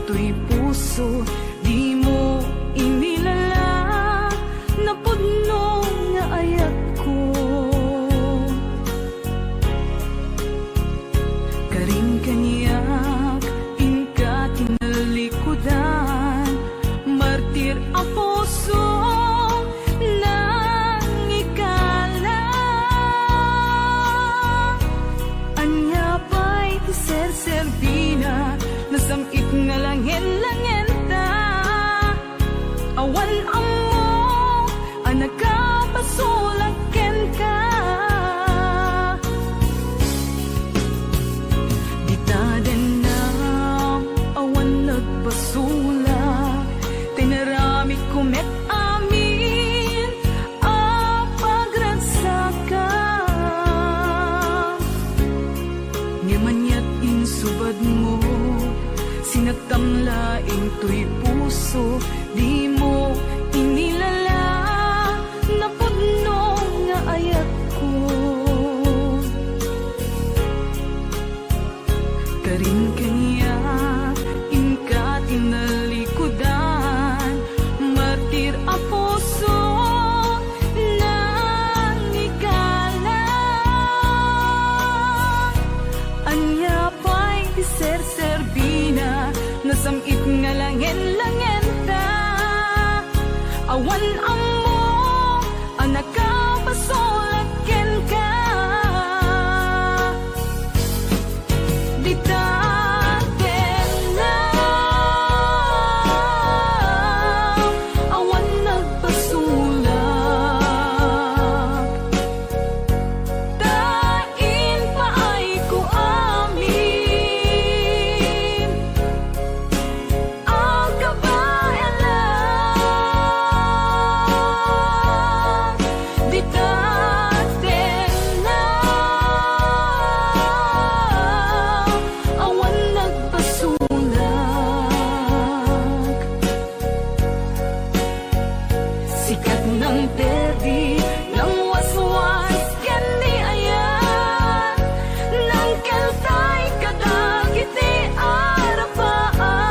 to'y puso, di mo inilala, napudno nga ayat ko. Karing kanyak, inka kinalikudan, martir ang puso, nang ikala. Anya ba'y tiser-serbina, nasamit nga langin-langin ta. Awan amo, anak ka, pasulaken ka. Ditaden na, awan nagpasulak, tinarami kumet amin, apagransakan. Ngimanyat insubad mo, sinagtamlaing to'y puso, di mo inilala, napudno nga ayat ko. Karing kanya, inka tinalikudan, martir ang puso, nang ikala. Anya pa'y tiser-serbina, nasamit nga langin-langin ta. Awan amo, anak ka, pasulaken ka. Ditaden na, awan nagpasulak, dain pa ay ko amin, ang kabayan lang. Ditaden na, awan nagpasulak, sikat ng terdi, ng waswas kani ayan, ng kaltay kadagiti arapaan.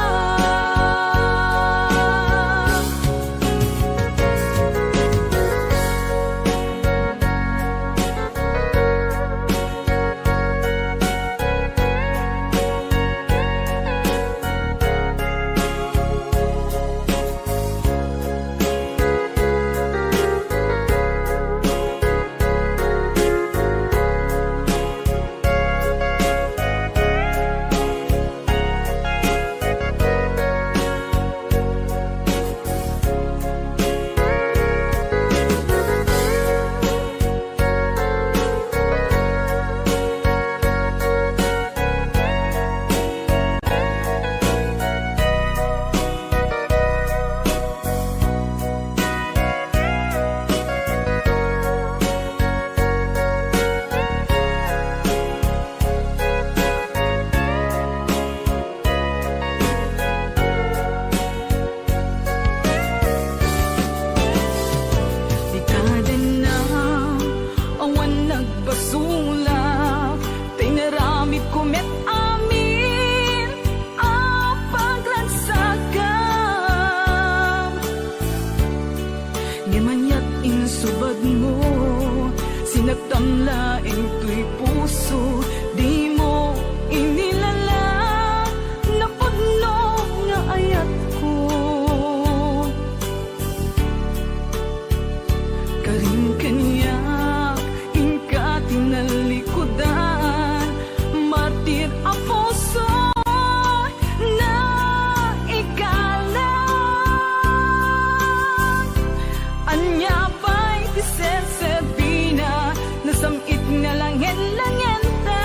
Ditaden na, awan nagpasulak, tinaramid kumet amin, apaglansakan. Ngimanyat insubad mo, sinagtamlaing to'y puso, di mo inilala, napudno nga ayat ko. Karing kanyak, inka tinalikudan, martir ang puso, na ikala. Anya ba'y tiser-serbina, nasamit nga langin-langin ta.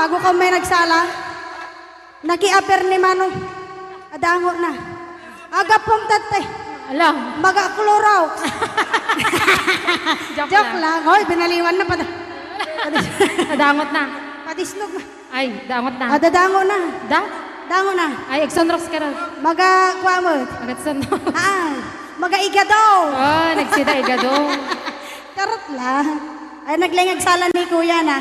bago ka may nagsala. Nakiaper ni Manong. Adango na. Agapom tatay. Alam. Magakluraw. Joke Joke lang. lang. Hoy, binaliwan na pa. Nadangot na. Patisnog na. Ay, dangot na. Dadango na. Da? Dango na. Ay, Exonrox ka rin. Magakwamot. Agad Exonrox. Magaiga daw. Oh, nagsida igado. Karot lang. Ay, naglingag sala ni kuya na.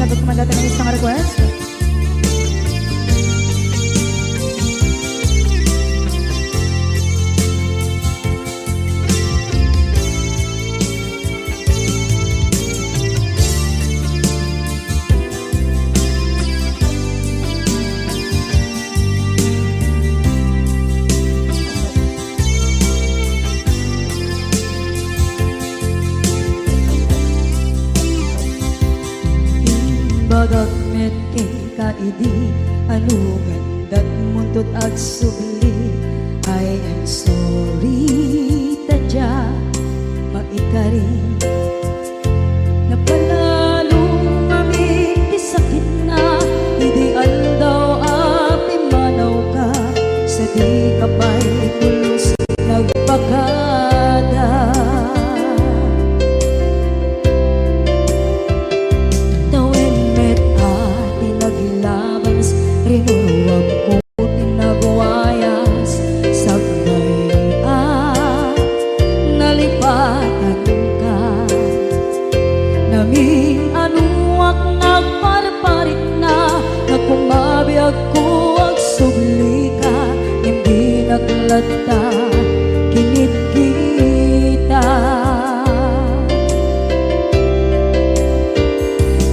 sagot ko man dati ng isang request. Bagak met kaidi anugan dat muntut ag subli. I am sorry tadya maikari napalalo aming disakit na ideal daw api manaw ka sa di kapay pulos nagpakada. Rinuwag ko tinabuayas sabay nalipatan ka naming anuak nagparparit na nagkumabiyag ko ag subli ka hindi naglata kinit kita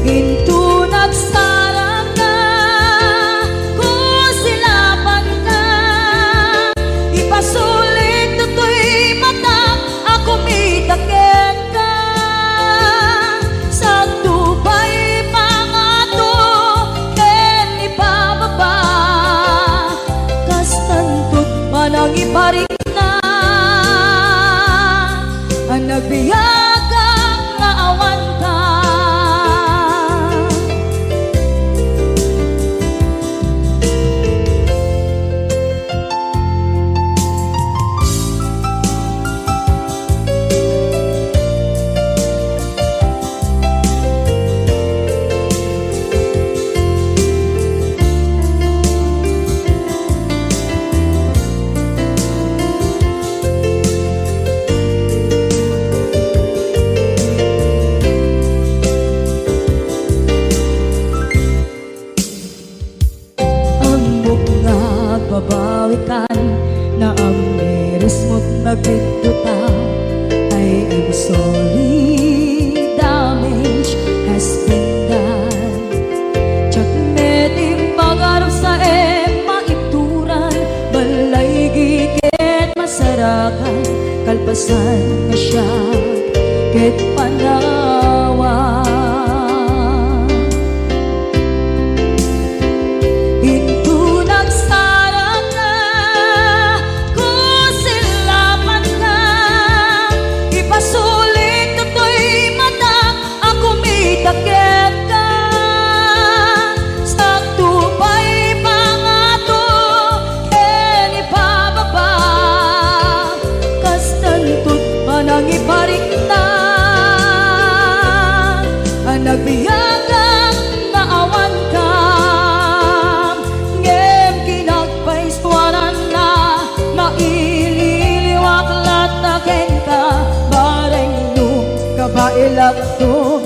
into nagsarang na sulit tutoy mata ako mitakit ka sa tubay pangato ken ipababa kastantut manang iparik na ang nagbiyagang nga awan ka. Babawikan na ang miris mo't nagpituta. I am sorry, damage has been done. Tsak meting pangarap sa maituran balay gigit masarakan kalpasan nga siya ket panawa. Takit ka sa tubay pangato ken ipababa kastantut manang iparik na ang nagbiyagang naawan ka ngem kinagpaiswanan na maililiwak lataken ka bareng no kabailak to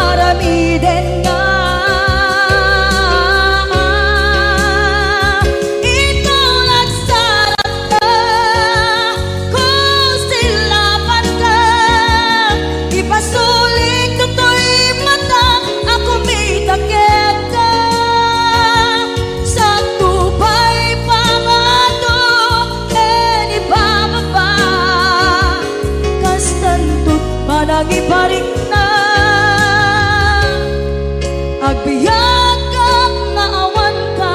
aramiden nga ikaw nagsarap ka kung silapan ka ipasulik tutoy mata ako may takit ka sa tubay pangato ken ibababa kastantut manang iparik na agbiyak kang naawan ka.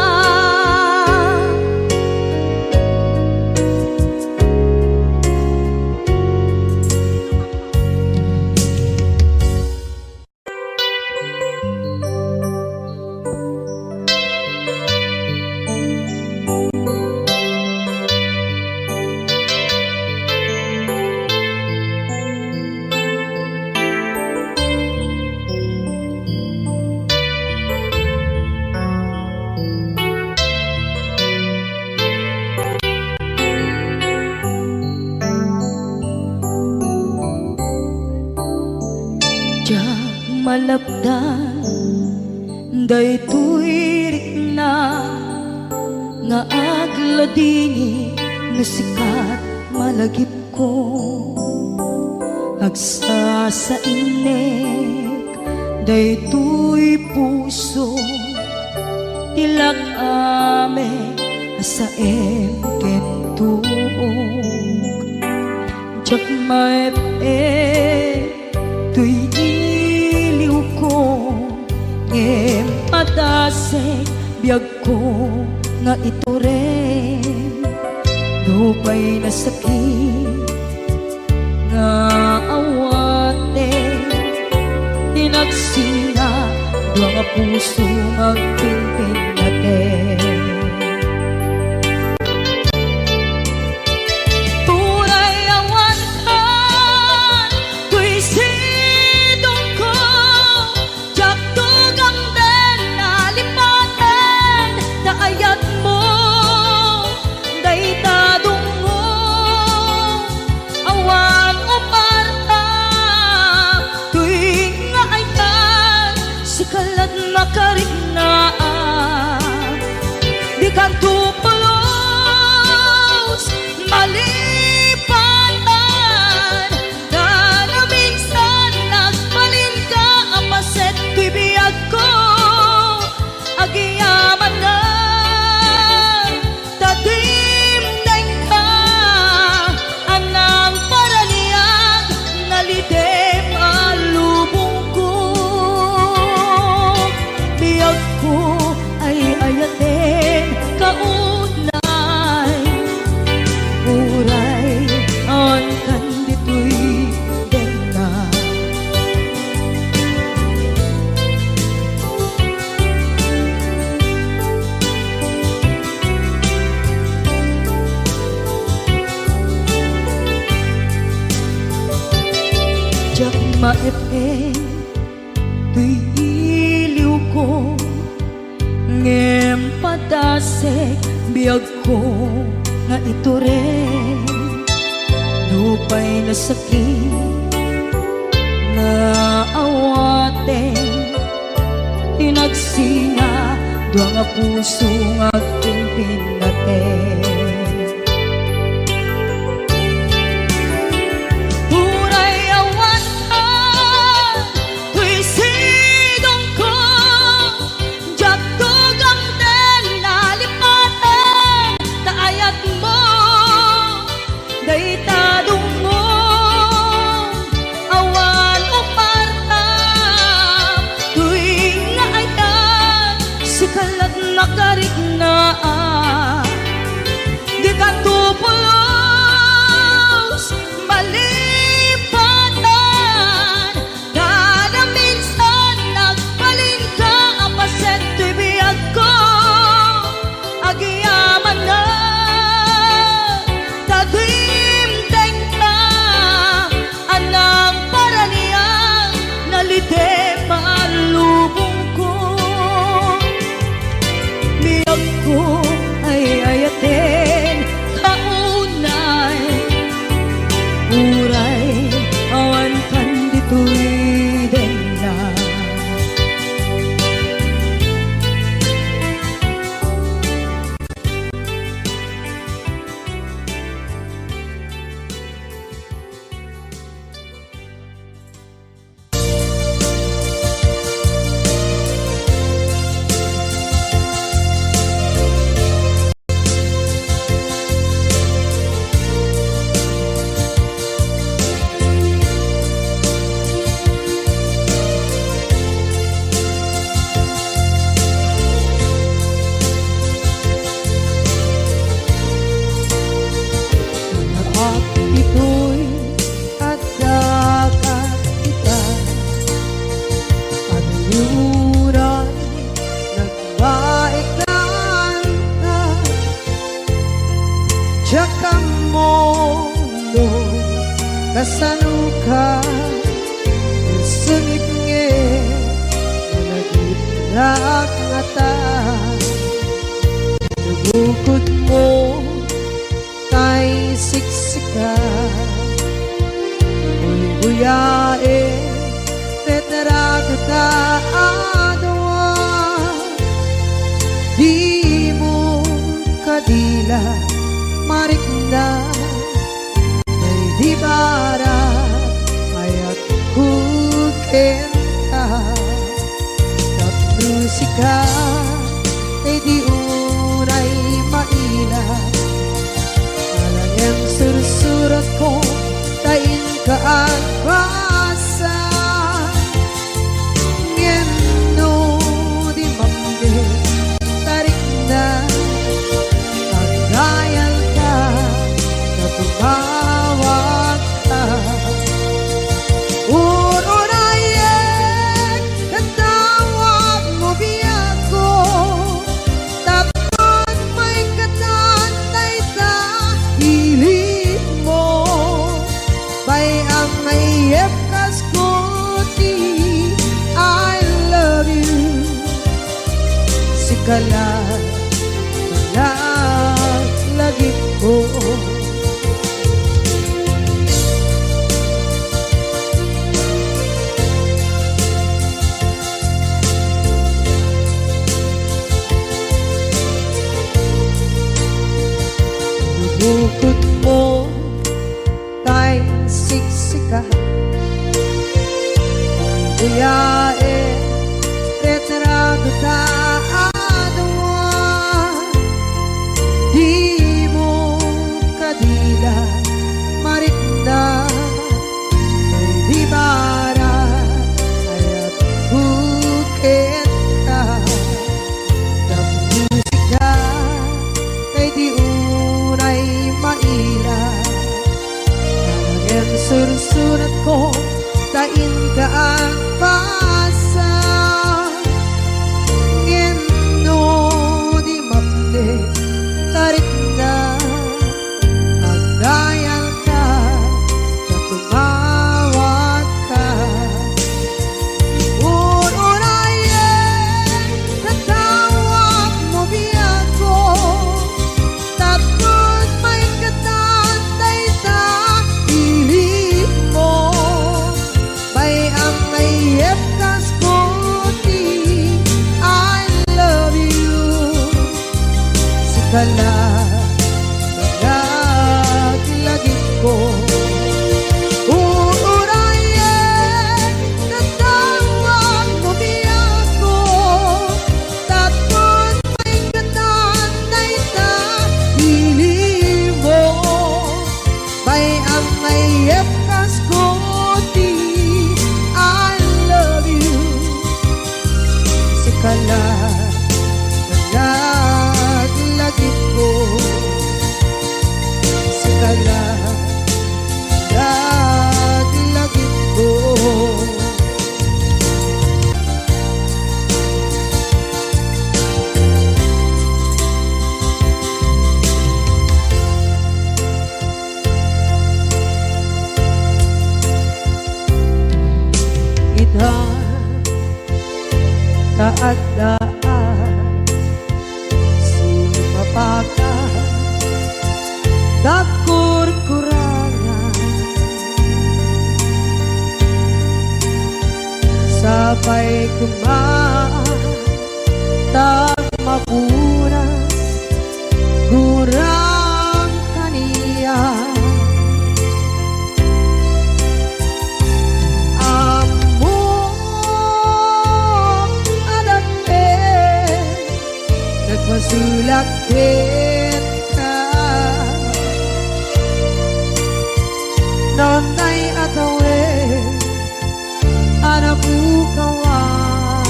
malapdan Daytoy rikna nga agladini nga sikat malagip ko agsa sa inek daytoy puso tilak ame sa emken tuog jak maep tuy iliw ko ngem patasek biyag ko nga ito rin lupay na sakit nga awate tinagsinga dua nga puso magpinpin natin turay awan ka tuy sidong ko jak tugang den nalipaten na ayat mo daytadong mo awan umarta tuy nga ayat sikalat makarignaang di kan tupulos malipatan na minsan nagbalin ka apaset tuy biyag ko agiyaman na tatimdeng ka anang paraniag nalidem alubong ko biyag ko ay ayatin kaunay uray ang kandito'y denga jak maep tuy iliw ko ngem padasek biyag ko nga ito rin lupay na sakit na awate tinagsinga dua nga puso nga pimpin natin Uray awan ka, tuy sidong ko, jak tugang den nalipaten, naayat mo, daytadong mo, awan uparta, tuy nga ayat, sikalat nakarignaang, di ka tupulos malipatan kada minsan nagbalin ka apaset tuy biyag ko agiyaman na tadimdeng ka anang paraniang nalidem alubong ko biyag ko ay ayatin kaunay uray awan kandito'y denga at ito'y adagat kita at yuran nagbaiklan ka Jakang mondo kasanuka sengit nge managip na ngata nabukod mo kay siksika Uy buyae petra kita adawan maila marikna may di bara ayat kukenta kat musika ay di unay maila alang yang sursurat ko tain ka at basa ngeno di mamde tarik na pagdayan ka na tumawag ka urunayek katawag mo biyako tapos may katantay sa hilig mo bay ang mayep kaskuti I love you sikala lagi ko bukod mo tay siksika kuyae retrado ta adwa di mo kadila marikna may di bara ayat bukit ka ng musika kay di unay maila ang sursurat ko tain ka ang pasa ngeno di mamde tarik na pagdayal ka na tumawag ka urunayek katawag mo biyako tapos may katantay sa hilig mo bay ang mayep kaskuti I love you sikala lagi ko urunayek katawag mo biyako tapos may katantay sa hilig mo bay ang mayep kaskuti I love you sikala lagi ko sikala lagi ko ita taadaan sumapaka dakur-kurangan sabay kumaan tak mapunas gurang kaniya nagmasulakit ka nonay atawe anapukawan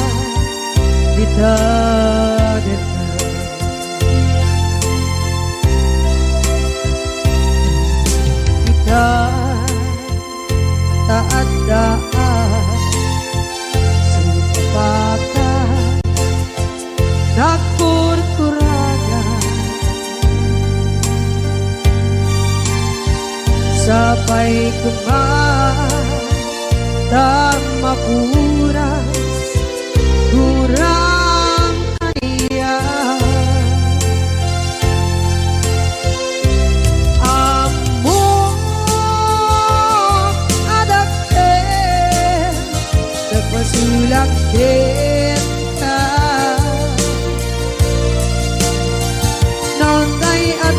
bitadit na kita taadaan sumapaka dakur-kurangan sabay kumaan tak mapuras gurang kaniya amo adake nagmasulakit ka nonday at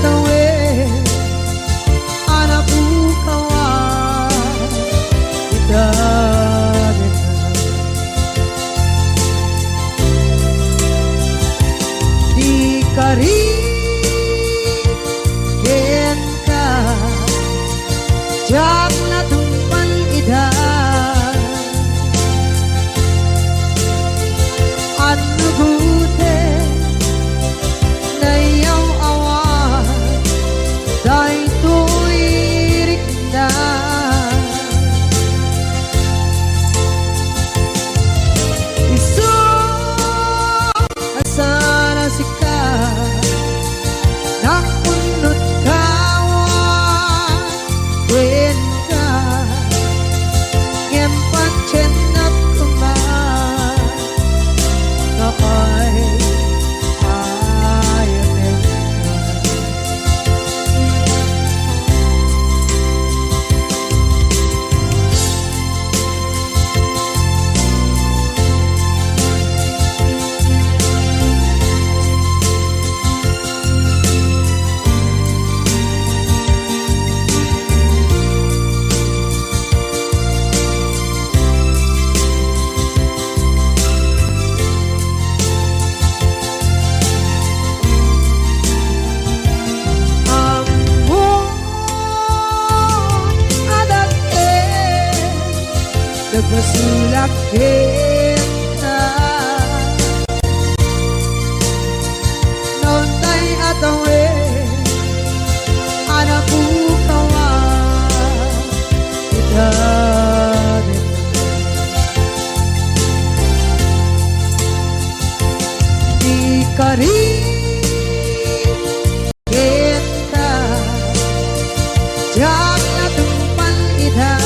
rin ka jak na tumpan ida at nagute na iyong awa dahil tuwirik na iso asana sika nakunot kawan wen ka ngempat cenap kuman na ayaw nagmasulak kita noon tay atawe anak bukawan kita di kari kita jangan tumpan ida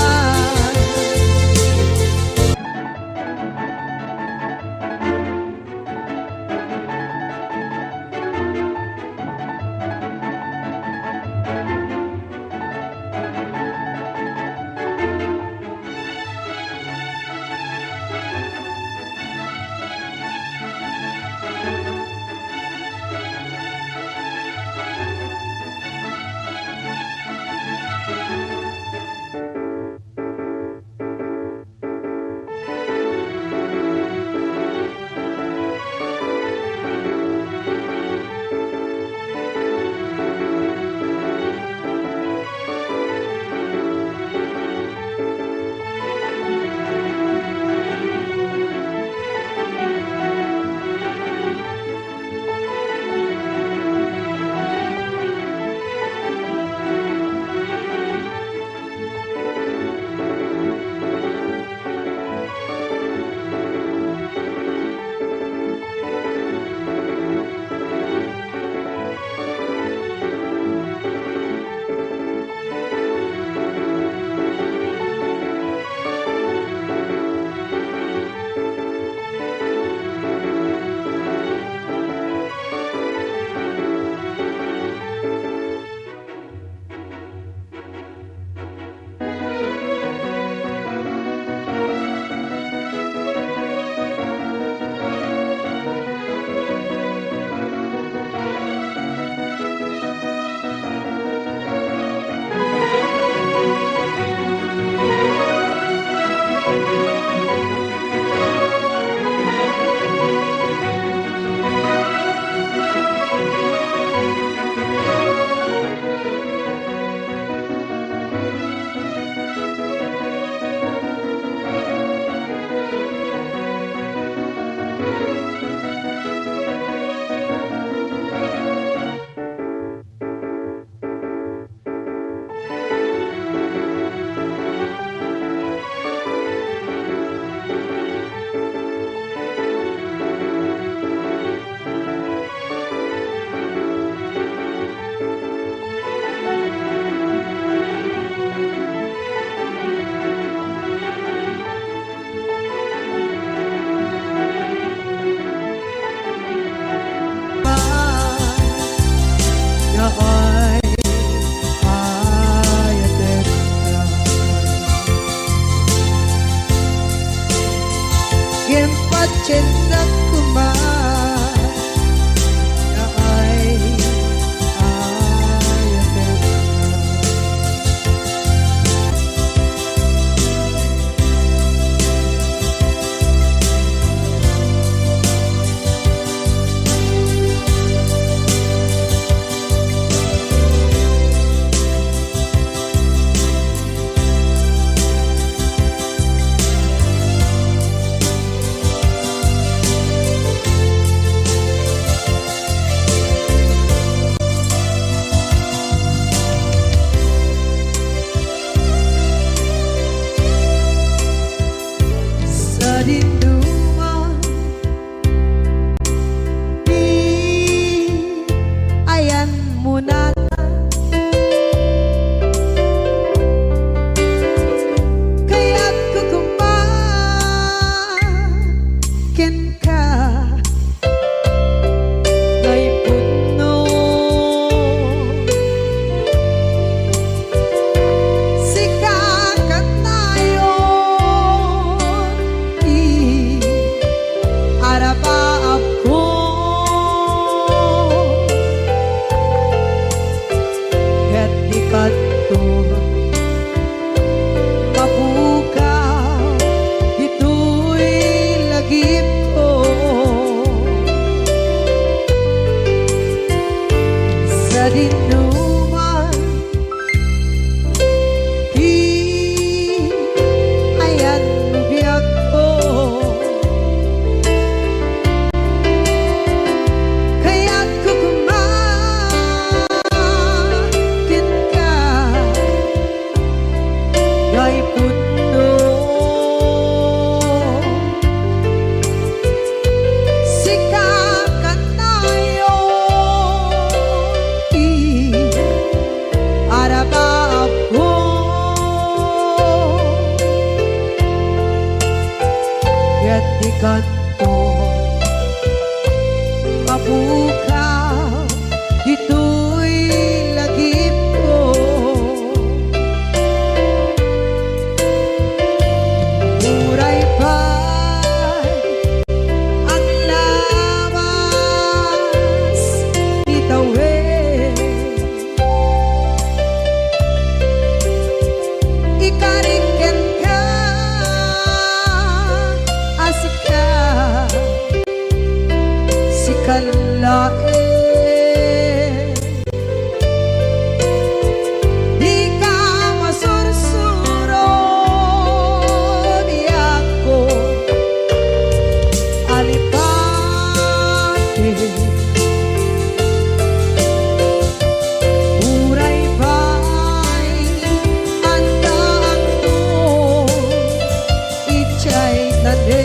muna kaya't kukumakin ka ngay puno sikakat na yun arabaab ko ket di kanto mapukaw ito'y lagip ko sa dinuman di ayan biyak ko kaya't kukumakin ka ngay puno sikakat na yun arabaab ko ket di kanto mapukaw dito'y lagip ko muray pa'y ang lawas itawid ikariken ka asik ka si kalae di ka masursuro biyak ko alipate muray pa'y andaan ko ichay tade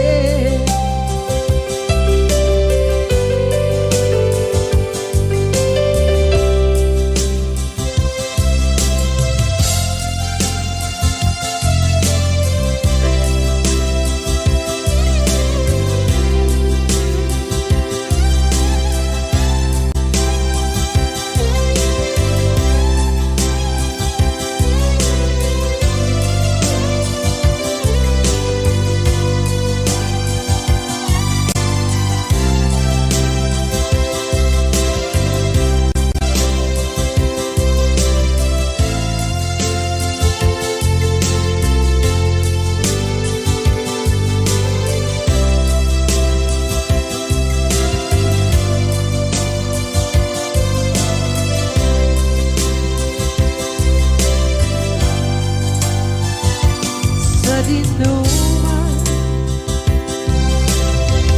sa dinuman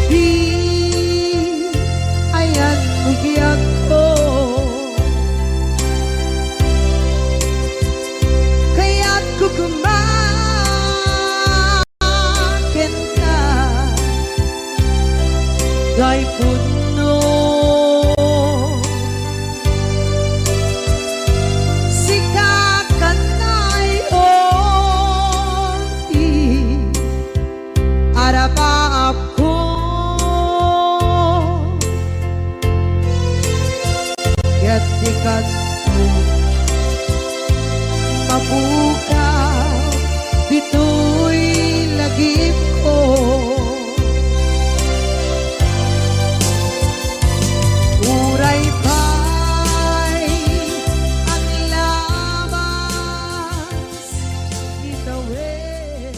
di ayan biyak ko kaya't kukumakin ka ngay puno sikakat na yun arabaab ko ket di kanto mapukaw dito'y lagip ko muray pa'y ang lawas itawid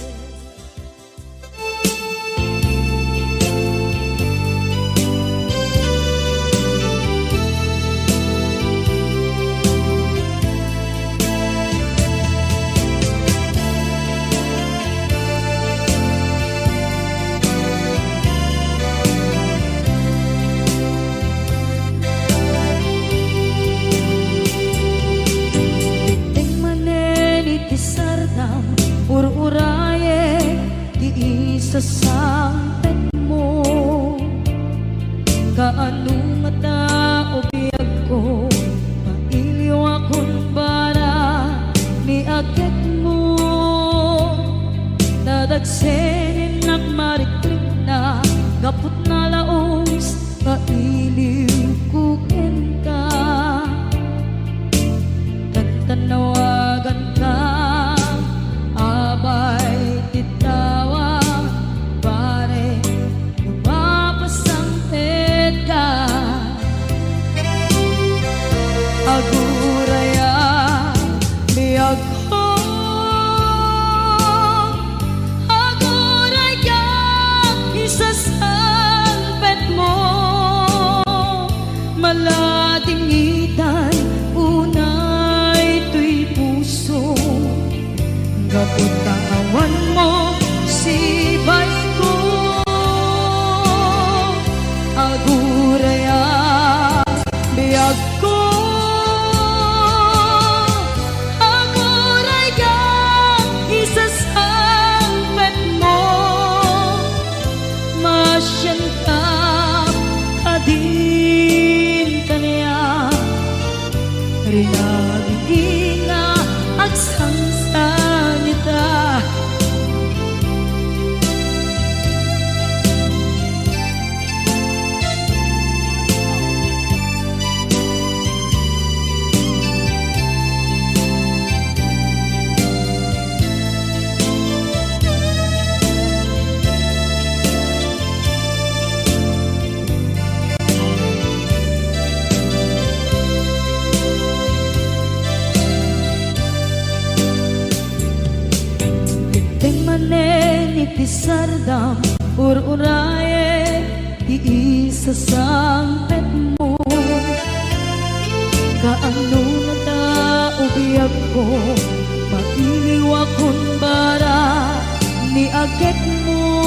Nadagsenin at mariklik na gapot na laos kailiw kuken ka. Tantanawagan ka abay titawa pare lumapasangpet ka. Aguraya biyag ko, aguraya isasalpet mo. Maladingitan unay tuy puso, kaputawan mo sibay ko. Aguraya biyag ko, aguraya isasalpet mo. Masyantap kadin kanya rinabing nga agsangsangita. Teng manen iti sardam ururaye iisa sangpet mo. Kaano na ta ubiyag ko mailiwa kun bara ni aget mo.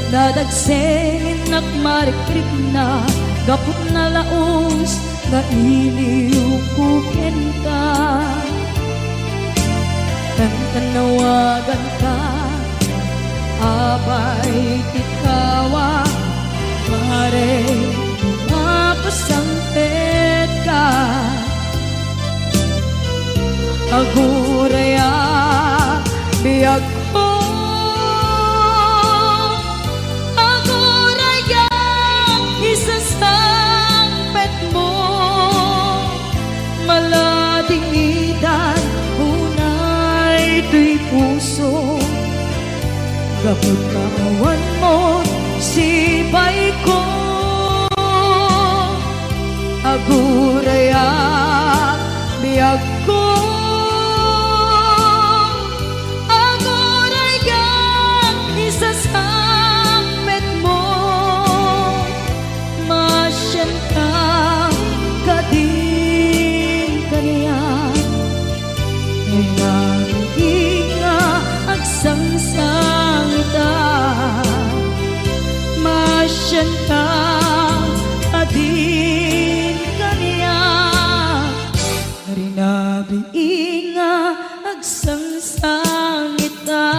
Nadagsenin at marikrik na gapot na laos na iliw kuken ka. Tanawagan ka abay titawa pare lumapasangpet ka. Aguraya biyag ko, aguraya isasangpet mo. Maladingitan unay tuy puso, gapot kawan mo sibay ko. Aguraya biyag ko, aguraya isasangpet mo. Masyantang kadin kanya nga agsangsangita. Masyantang adin kanya rinabi nga agsangsangita.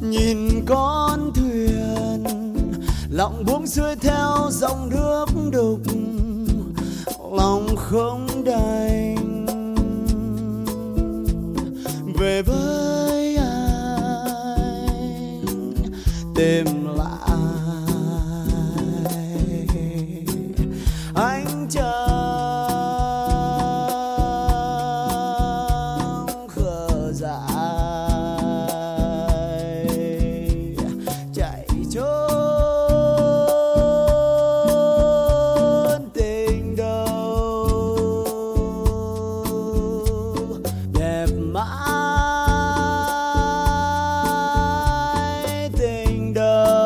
Nhìn con thuyền lặng buông xuôi theo dòng nước đục, lòng không đành về với anh tìm lại anh chẳng khờ dại chạy trốn tình đâu đẹp mãi tình đâu.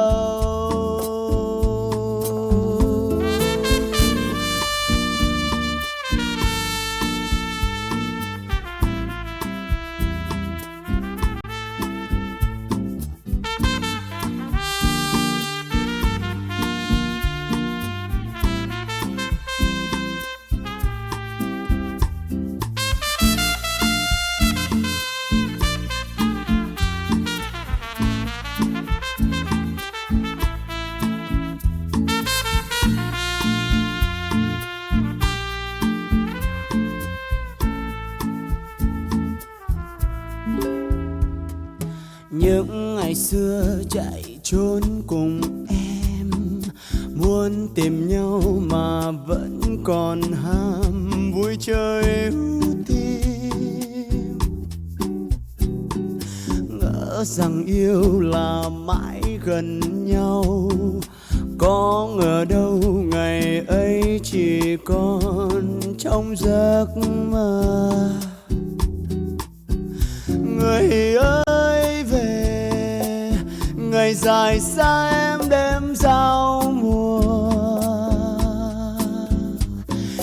những ngày xưa chạy trốn cùng em, muốn tìm nhau mà vẫn còn ham vui chơi hữu tim. Ngỡ rằng yêu là mãi gần nhau, có ngờ đâu ngày ấy chỉ còn trong giấc mơ. Người ơi về, ngày dài xa em đêm giao mùa.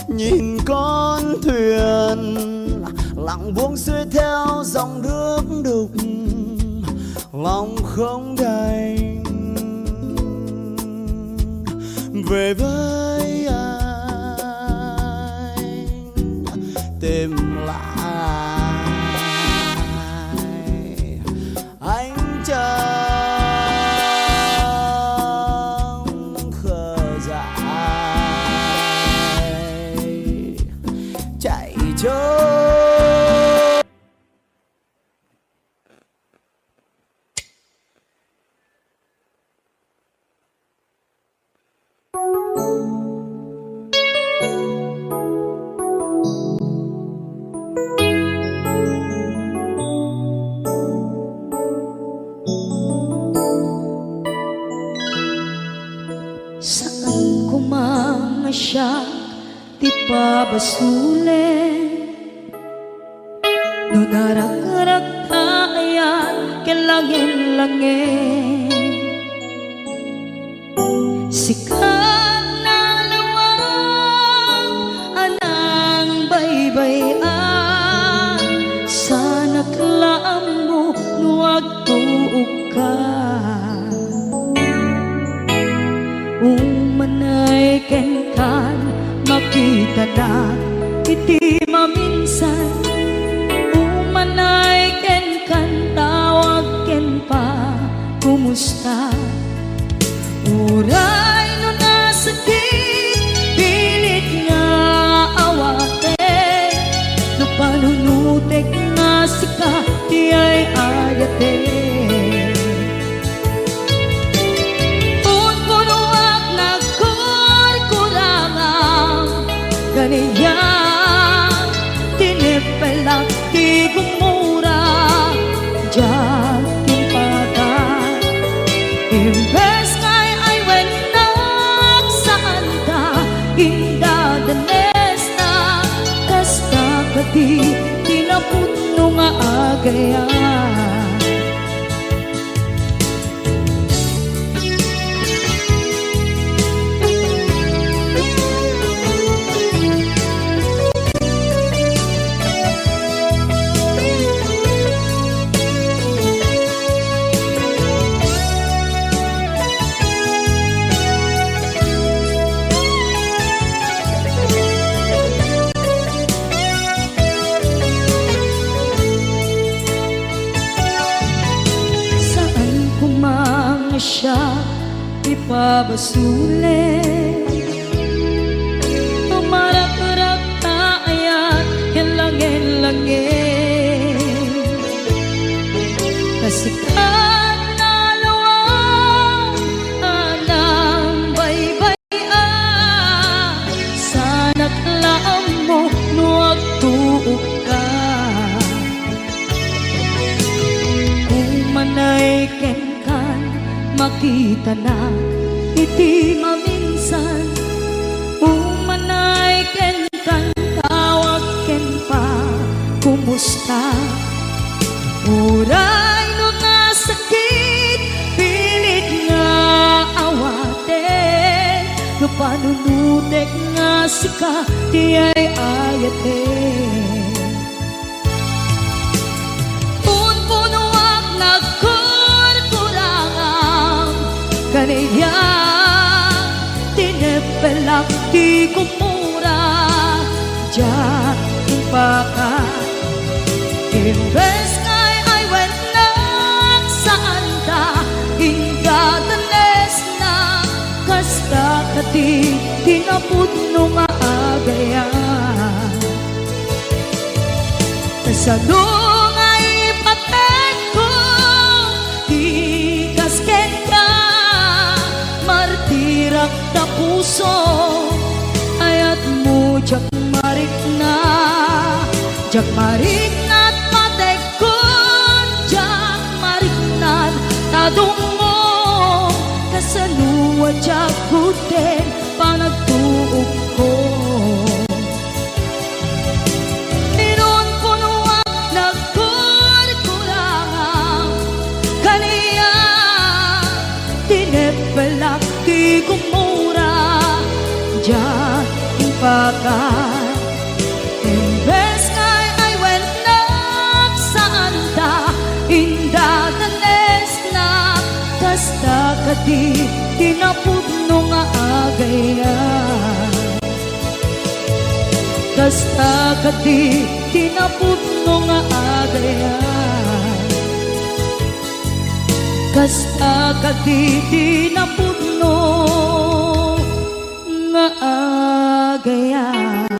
Nhìn con thuyền lặng buông xuôi theo dòng nước đục, lòng không đành về với anh tìm lại ánh trăng khờ dại chạy trốn. Saan ko mga siya di pabasulit, no narak-rak tayan kelangin-langin. Sikat na lawang anang baybayan, sana klaan mo nuwag tuog ka. Umanay ken kan makita na iti maminsan. Umanay ken kan tawag ken pa kumusta. Uray no nasakit pilit nga awate, no panunutek nga sika di ay ayate. Kaniya tinipelak di gumura diyan timpagan. Imbes ngay ay wenak saan ta inda danes na kasta kadi tinaputno nga agayan. Siya ipabasulit, tumarak-rak tayan kilangin-langin. Kasikat na lawang anang baybayan, sana't laam mo nuwag tuog ka. Umanay ken makita na iti maminsan. Umanay ken kan tawag ken pa kumusta. Uray no nasakit pilit nga awate, no panunutek nga sika di ay ayate. Punpunuak kaniya tinipelak di kumura diyan timpagan. Imbes ngay ay wenak saan ta inda danes na kasta kadi tinaputno nga agayan. Kasano nga ipatay ko Jak marinat matekon, jak marinat tadungo, kasanua jak kuten panagtuog ko. Ninon punuan nagkurkulang kaniya, tinepelak di kumura, jak ipakan. Imbes ngay ay wenak saan ta, inda tanes na, kasta kadi tinapudno nga agayan. Kasta kadi tinapudno nga agayan. Kasta kadi tinapudno nga agayan.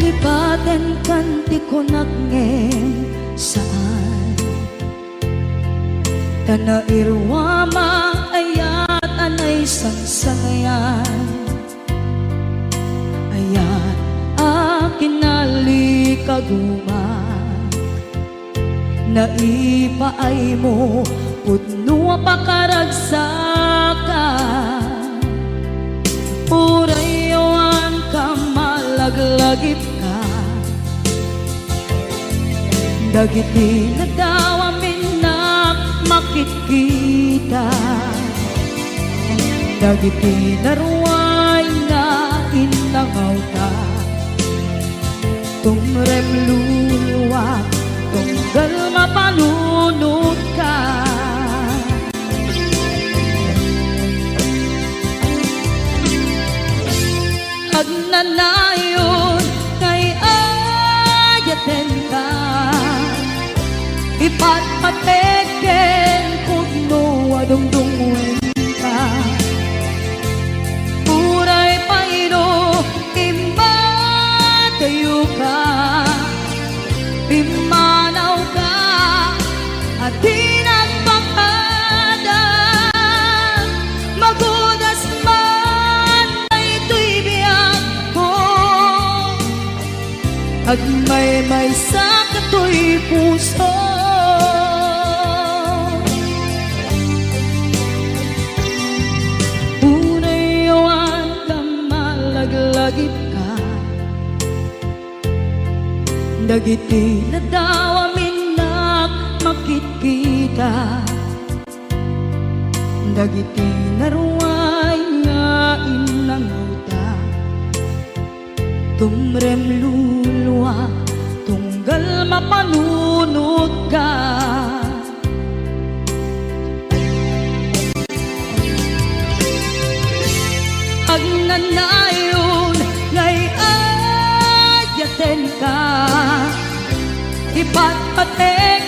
Lipaten kanti ko nagngem saan, tana irwama ayat anay sangsangayan. Ayat akin nalikaguma, naipaay mo pudno pakaragsakan. Urayawan ka malaglagip ka, dagiti na daw amin na makikita. Dagiti naruay na inangaw ta, tumrem luluwa, tunggal mapanunod ka. Agnanayon kay ayaten ka, ipatpateken pudno adungdungwen ka. Uray paino imba kayo ka, imanaw ka at tinagpakada. Magudas man ay ito'y biyak ko, agmay-may sa kato'y puso. Unayawan ka malaglagip ka, dagiti na daw amin na makikita. Dagiti naruay nga inanguta, tumrem luluwa, tunggal mapanunod ka. Agnanayon ngay ayaten ka, ipatpatek